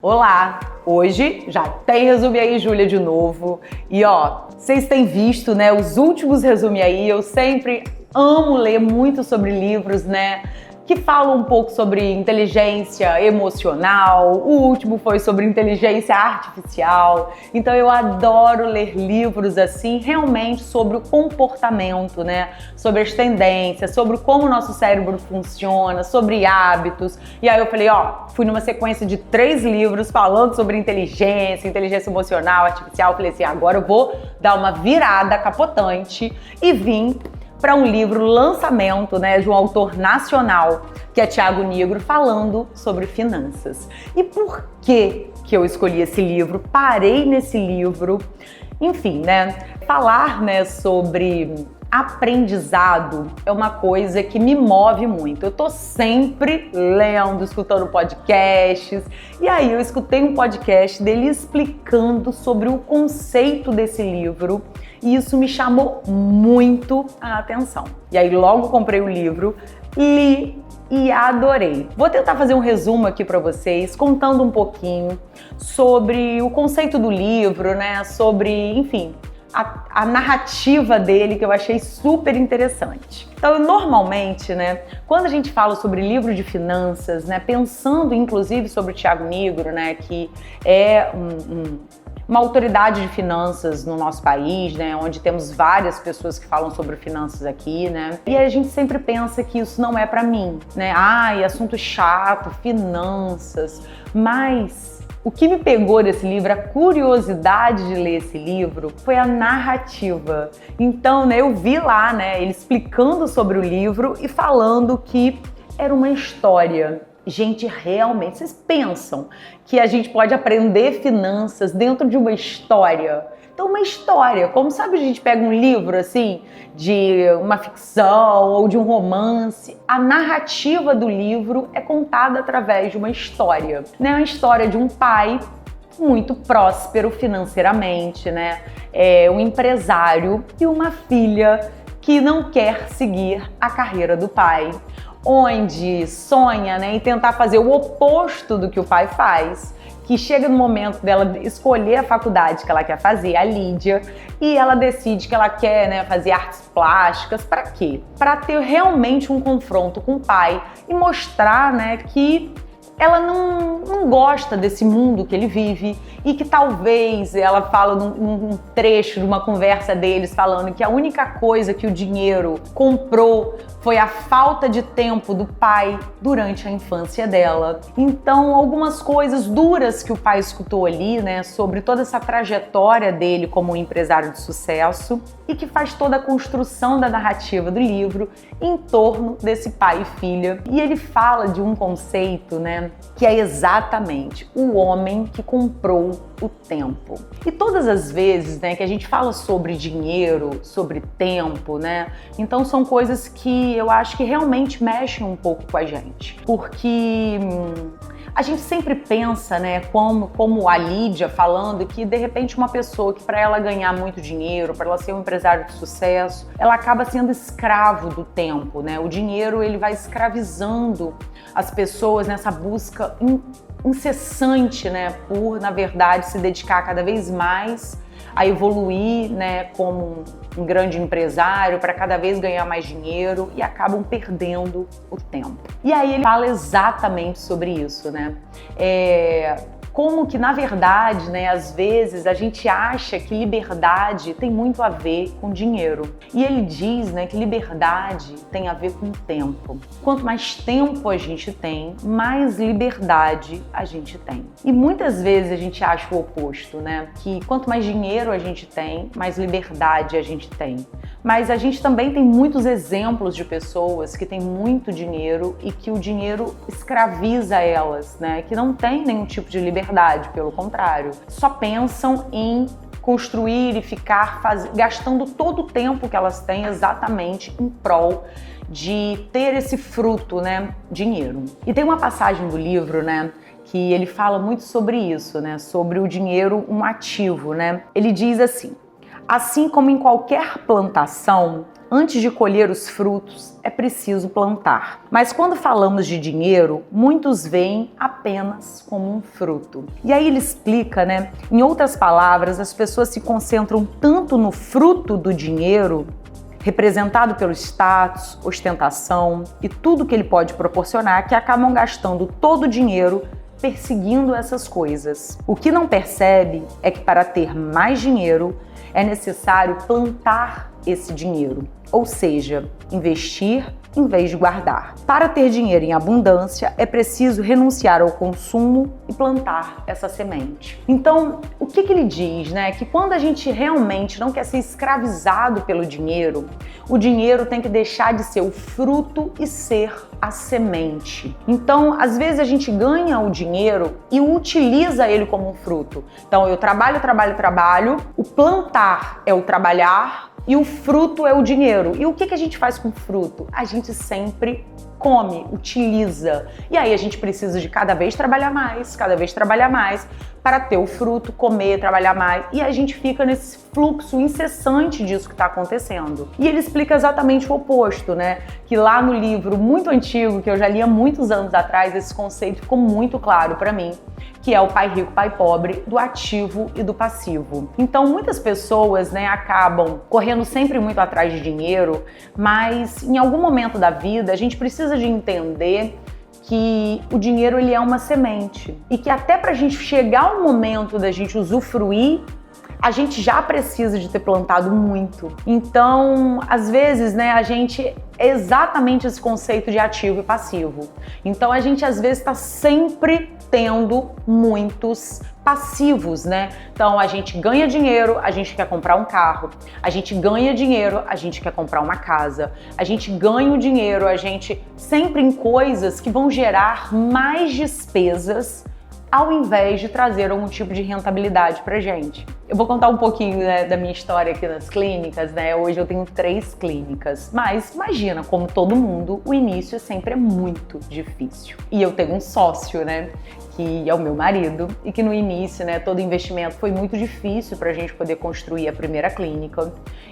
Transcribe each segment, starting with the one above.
Olá! Hoje já tem Resume Aí, Júlia, de novo. E vocês têm visto, né, os últimos Resume Aí, eu sempre amo ler muito sobre livros, né, que falam um pouco sobre inteligência emocional. O último foi sobre inteligência artificial. Então eu adoro ler livros assim, realmente sobre o comportamento, né? Sobre as tendências, sobre como o nosso cérebro funciona, sobre hábitos. E aí eu falei, fui numa sequência de 3 livros falando sobre inteligência emocional, artificial. Eu falei assim, agora eu vou dar uma virada capotante e vim para um livro lançamento, né, de um autor nacional, que é Thiago Nigro, falando sobre finanças. E por que eu escolhi esse livro? Parei nesse livro, enfim, né, falar, né, sobre aprendizado é uma coisa que me move muito. Eu tô sempre lendo, escutando podcasts, e aí eu escutei um podcast dele explicando sobre o conceito desse livro, e isso me chamou muito a atenção. E aí logo comprei o livro, li e adorei. Vou tentar fazer um resumo aqui para vocês, contando um pouquinho sobre o conceito do livro, né? Sobre, enfim, a narrativa dele, que eu achei super interessante. Então, normalmente, né, quando a gente fala sobre livro de finanças, né, pensando inclusive sobre o Thiago Nigro, né, que é uma autoridade de finanças no nosso país, né, onde temos várias pessoas que falam sobre finanças aqui, né, e a gente sempre pensa que isso não é para mim, né, assunto chato, finanças, mas o que me pegou desse livro, a curiosidade de ler esse livro, foi a narrativa. Então, né, eu vi lá, né, ele explicando sobre o livro e falando que era uma história. Gente, realmente, vocês pensam que a gente pode aprender finanças dentro de uma história? Então, uma história, como sabe a gente pega um livro assim, de uma ficção ou de um romance, a narrativa do livro é contada através de uma história, né? A história de um pai muito próspero financeiramente, né? Um empresário e uma filha que não quer seguir a carreira do pai, onde sonha, né, em tentar fazer o oposto do que o pai faz, que chega no momento dela escolher a faculdade que ela quer fazer, a Lídia, e ela decide que ela quer, né, fazer artes plásticas. Para quê? Para ter realmente um confronto com o pai e mostrar, né, que ela não gosta desse mundo que ele vive e que talvez, ela fala num trecho de uma conversa deles falando que a única coisa que o dinheiro comprou foi a falta de tempo do pai durante a infância dela. Então, algumas coisas duras que o pai escutou ali, né, sobre toda essa trajetória dele como um empresário de sucesso e que faz toda a construção da narrativa do livro em torno desse pai e filha. E ele fala de um conceito, né, que é exatamente o homem que comprou o tempo. E todas as vezes, né, que a gente fala sobre dinheiro, sobre tempo, né, então são coisas que eu acho que realmente mexem um pouco com a gente, porque a gente sempre pensa, né, como a Lídia falando, que de repente uma pessoa que para ela ganhar muito dinheiro, para ela ser um empresário de sucesso, ela acaba sendo escravo do tempo, né? O dinheiro, ele vai escravizando as pessoas nessa busca incessante, né, por, na verdade, se dedicar cada vez mais a evoluir, né, como um grande empresário, para cada vez ganhar mais dinheiro, e acabam perdendo o tempo. E aí ele fala exatamente sobre isso, né? Como que, na verdade, né, às vezes a gente acha que liberdade tem muito a ver com dinheiro. E ele diz, né, que liberdade tem a ver com tempo. Quanto mais tempo a gente tem, mais liberdade a gente tem. E muitas vezes a gente acha o oposto, né? Que quanto mais dinheiro a gente tem, mais liberdade a gente tem. Mas a gente também tem muitos exemplos de pessoas que têm muito dinheiro e que o dinheiro escraviza elas, né? Que não tem nenhum tipo de liberdade, pelo contrário. Só pensam em construir e ficar gastando todo o tempo que elas têm exatamente em prol de ter esse fruto, né? Dinheiro. E tem uma passagem do livro, né, que ele fala muito sobre isso, né? Sobre o dinheiro, um ativo, né? Ele diz assim: assim como em qualquer plantação, antes de colher os frutos, é preciso plantar. Mas quando falamos de dinheiro, muitos veem apenas como um fruto. E aí ele explica, né? Em outras palavras, as pessoas se concentram tanto no fruto do dinheiro, representado pelo status, ostentação e tudo que ele pode proporcionar, que acabam gastando todo o dinheiro perseguindo essas coisas. O que não percebe é que para ter mais dinheiro é necessário plantar esse dinheiro, ou seja, investir em vez de guardar. Para ter dinheiro em abundância, é preciso renunciar ao consumo e plantar essa semente. Então, o que ele diz, né? Que quando a gente realmente não quer ser escravizado pelo dinheiro, o dinheiro tem que deixar de ser o fruto e ser a semente. Então, às vezes a gente ganha o dinheiro e utiliza ele como um fruto. Então, eu trabalho, o plantar é o trabalhar, e o fruto é o dinheiro. E o que a gente faz com o fruto? A gente sempre come, utiliza. E aí a gente precisa de cada vez trabalhar mais para ter o fruto, comer, trabalhar mais. E a gente fica nesse fluxo incessante disso que está acontecendo. E ele explica exatamente o oposto, né? Que lá no livro muito antigo, que eu já li há muitos anos atrás, esse conceito ficou muito claro para mim, que é o pai rico, pai pobre, do ativo e do passivo. Então, muitas pessoas, né, acabam correndo sempre muito atrás de dinheiro, mas em algum momento da vida a gente precisa de entender que o dinheiro ele é uma semente e que até para a gente chegar ao momento da gente usufruir, a gente já precisa de ter plantado muito. Então, às vezes, né, a gente é exatamente esse conceito de ativo e passivo. Então, a gente às vezes está sempre tendo muitos passivos, né? Então, a gente ganha dinheiro, a gente quer comprar um carro. A gente ganha dinheiro, a gente quer comprar uma casa. A gente ganha o dinheiro, a gente sempre em coisas que vão gerar mais despesas ao invés de trazer algum tipo de rentabilidade pra gente. Eu vou contar um pouquinho, né, da minha história aqui nas clínicas, né? Hoje eu tenho 3 clínicas, mas imagina, como todo mundo, o início sempre é muito difícil. E eu tenho um sócio, né, que é o meu marido, e que no início, né, todo investimento foi muito difícil pra gente poder construir a primeira clínica.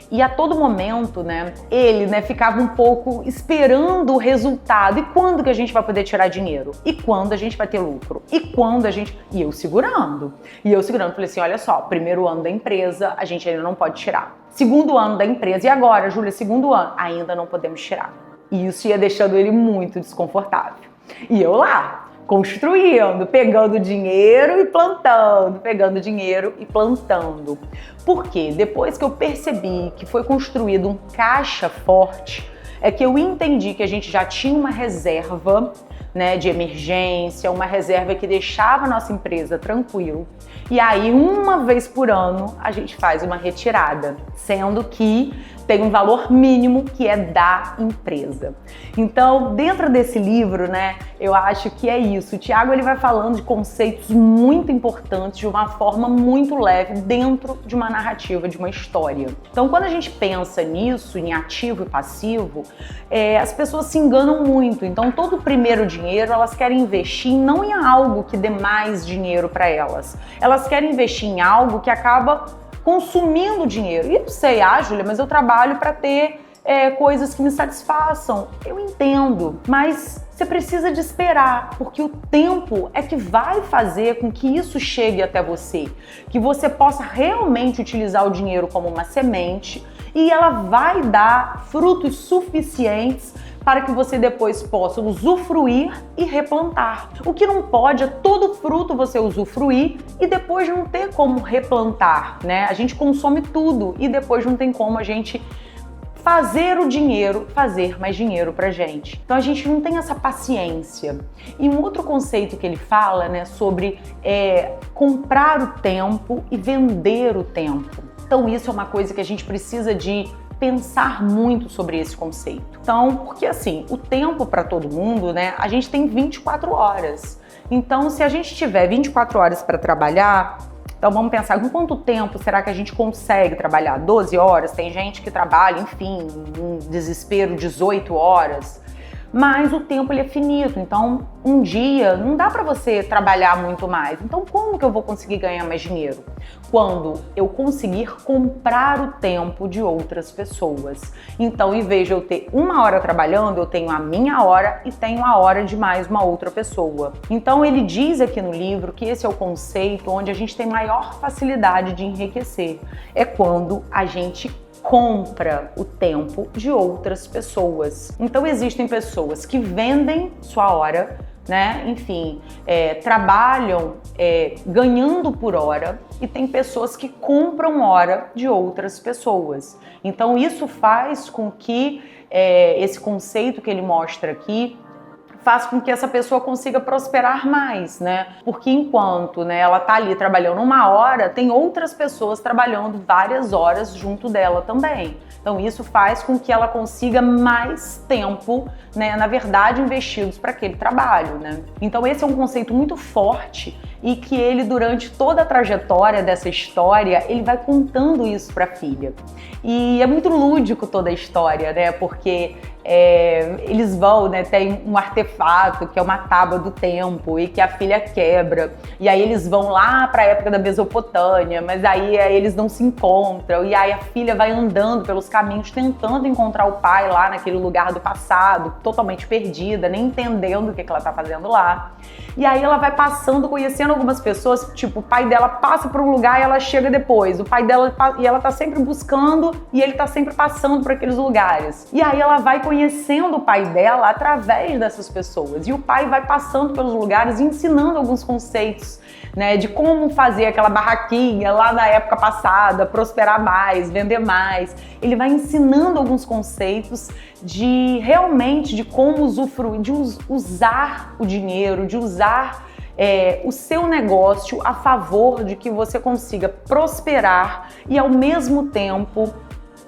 E a todo momento, né, ele, né, ficava um pouco esperando o resultado. E quando que a gente vai poder tirar dinheiro? E quando a gente vai ter lucro? E quando a gente... E eu segurando. Falei assim, olha só, primeiro ano da empresa, a gente ainda não pode tirar. Segundo ano da empresa, e agora, Júlia, segundo ano? Ainda não podemos tirar. E isso ia deixando ele muito desconfortável. E eu lá, construindo, pegando dinheiro e plantando, pegando dinheiro e plantando. Porque depois que eu percebi que foi construído um caixa forte, é que eu entendi que a gente já tinha uma reserva, né, de emergência, uma reserva que deixava a nossa empresa tranquilo. E aí, uma vez por ano, a gente faz uma retirada, sendo que tem um valor mínimo que é da empresa. Então, dentro desse livro, né, eu acho que é isso. O Tiago, ele vai falando de conceitos muito importantes de uma forma muito leve dentro de uma narrativa, de uma história. Então, quando a gente pensa nisso, em ativo e passivo, as pessoas se enganam muito. Então, todo o primeiro dinheiro, elas querem investir não em algo que dê mais dinheiro para elas. Elas querem investir em algo que acaba consumindo dinheiro. E eu sei, Júlia, mas eu trabalho para ter coisas que me satisfaçam. Eu entendo, mas você precisa de esperar, porque o tempo é que vai fazer com que isso chegue até você, que você possa realmente utilizar o dinheiro como uma semente e ela vai dar frutos suficientes para que você depois possa usufruir e replantar. O que não pode é todo fruto você usufruir e depois não ter como replantar, né? A gente consome tudo e depois não tem como a gente fazer o dinheiro, fazer mais dinheiro pra gente. Então a gente não tem essa paciência. E um outro conceito que ele fala, né, sobre comprar o tempo e vender o tempo. Então isso é uma coisa que a gente precisa de pensar muito sobre esse conceito. Então, porque assim, o tempo para todo mundo, né, a gente tem 24 horas. Então, se a gente tiver 24 horas para trabalhar, então vamos pensar, com quanto tempo será que a gente consegue trabalhar? 12 horas? Tem gente que trabalha, enfim, um desespero, 18 horas. mas o tempo ele é finito, então um dia não dá para você trabalhar muito mais. Então como que eu vou conseguir ganhar mais dinheiro? Quando eu conseguir comprar o tempo de outras pessoas. Então, em vez de eu ter 1 hora trabalhando, eu tenho a minha hora e tenho a hora de mais uma outra pessoa. Então, ele diz aqui no livro que esse é o conceito onde a gente tem maior facilidade de enriquecer. É quando a gente compra o tempo de outras pessoas. Então, existem pessoas que vendem sua hora, né? Enfim, trabalham ganhando por hora, e tem pessoas que compram hora de outras pessoas. Então isso faz com que esse conceito que ele mostra aqui faz com que essa pessoa consiga prosperar mais, né? Porque enquanto, né, ela tá ali trabalhando 1 hora, tem outras pessoas trabalhando várias horas junto dela também. Então isso faz com que ela consiga mais tempo, né, na verdade, investidos para aquele trabalho, né? Então esse é um conceito muito forte e que ele, durante toda a trajetória dessa história, ele vai contando isso para a filha. E é muito lúdico toda a história, né? Porque eles vão, né, tem um artefato que é uma tábua do tempo e que a filha quebra, e aí eles vão lá para a época da Mesopotâmia, mas aí eles não se encontram, e aí a filha vai andando pelos caminhos tentando encontrar o pai lá naquele lugar do passado, totalmente perdida, nem entendendo o que ela tá fazendo lá. E aí ela vai passando, conhecendo algumas pessoas, tipo, o pai dela passa por um lugar e ela chega depois, o pai dela, e ela tá sempre buscando e ele tá sempre passando por aqueles lugares. E aí ela vai conhecendo o pai dela através dessas pessoas, e o pai vai passando pelos lugares e ensinando alguns conceitos, né, de como fazer aquela barraquinha lá na época passada, prosperar mais, vender mais. Ele vai ensinando alguns conceitos de realmente de como usufruir, de usar o dinheiro, de usar o seu negócio a favor de que você consiga prosperar e, ao mesmo tempo,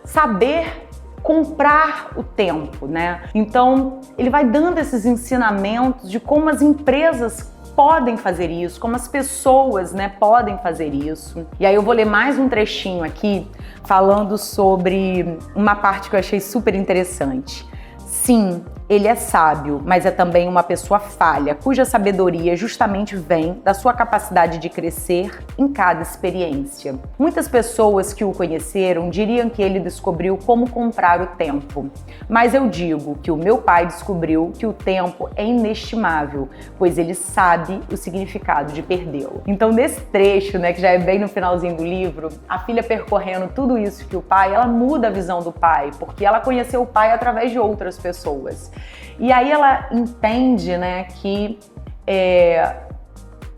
saber comprar o tempo, né? Então, ele vai dando esses ensinamentos de como as empresas podem fazer isso, como as pessoas, né, podem fazer isso. E aí eu vou ler mais um trechinho aqui, falando sobre uma parte que eu achei super interessante. Sim, ele é sábio, mas é também uma pessoa falha, cuja sabedoria justamente vem da sua capacidade de crescer em cada experiência. Muitas pessoas que o conheceram diriam que ele descobriu como comprar o tempo. Mas eu digo que o meu pai descobriu que o tempo é inestimável, pois ele sabe o significado de perdê-lo. Então, nesse trecho, né, que já é bem no finalzinho do livro, a filha percorrendo tudo isso que o pai, ela muda a visão do pai, porque ela conheceu o pai através de outras pessoas. E aí ela entende, né, que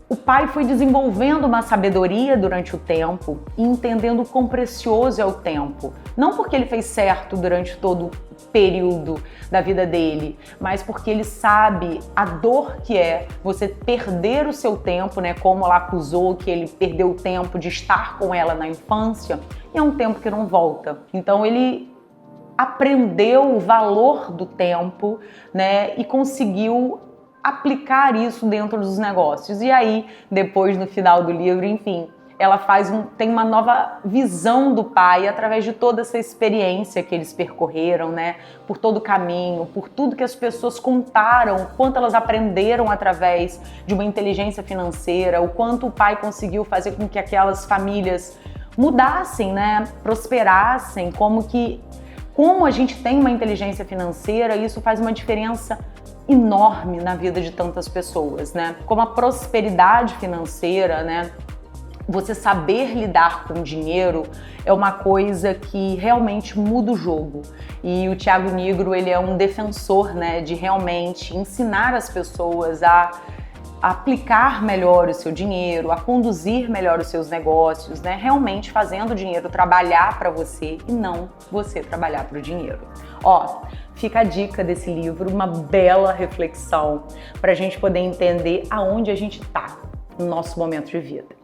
o pai foi desenvolvendo uma sabedoria durante o tempo e entendendo o quão precioso é o tempo. Não porque ele fez certo durante todo o período da vida dele, mas porque ele sabe a dor que é você perder o seu tempo, né, como ela acusou que ele perdeu o tempo de estar com ela na infância, e é um tempo que não volta. Então ele aprendeu o valor do tempo, né, e conseguiu aplicar isso dentro dos negócios. E aí, depois, no final do livro, enfim, ela tem uma nova visão do pai através de toda essa experiência que eles percorreram, né, por todo o caminho, por tudo que as pessoas contaram, o quanto elas aprenderam através de uma inteligência financeira, o quanto o pai conseguiu fazer com que aquelas famílias mudassem, né, prosperassem, como a gente tem uma inteligência financeira, isso faz uma diferença enorme na vida de tantas pessoas, né? Como a prosperidade financeira, né? Você saber lidar com o dinheiro é uma coisa que realmente muda o jogo. E o Thiago Nigro, ele é um defensor, né, de realmente ensinar as pessoas a aplicar melhor o seu dinheiro, a conduzir melhor os seus negócios, né? Realmente fazendo o dinheiro trabalhar para você e não você trabalhar para o dinheiro. Ó, fica a dica desse livro, uma bela reflexão para a gente poder entender aonde a gente está no nosso momento de vida.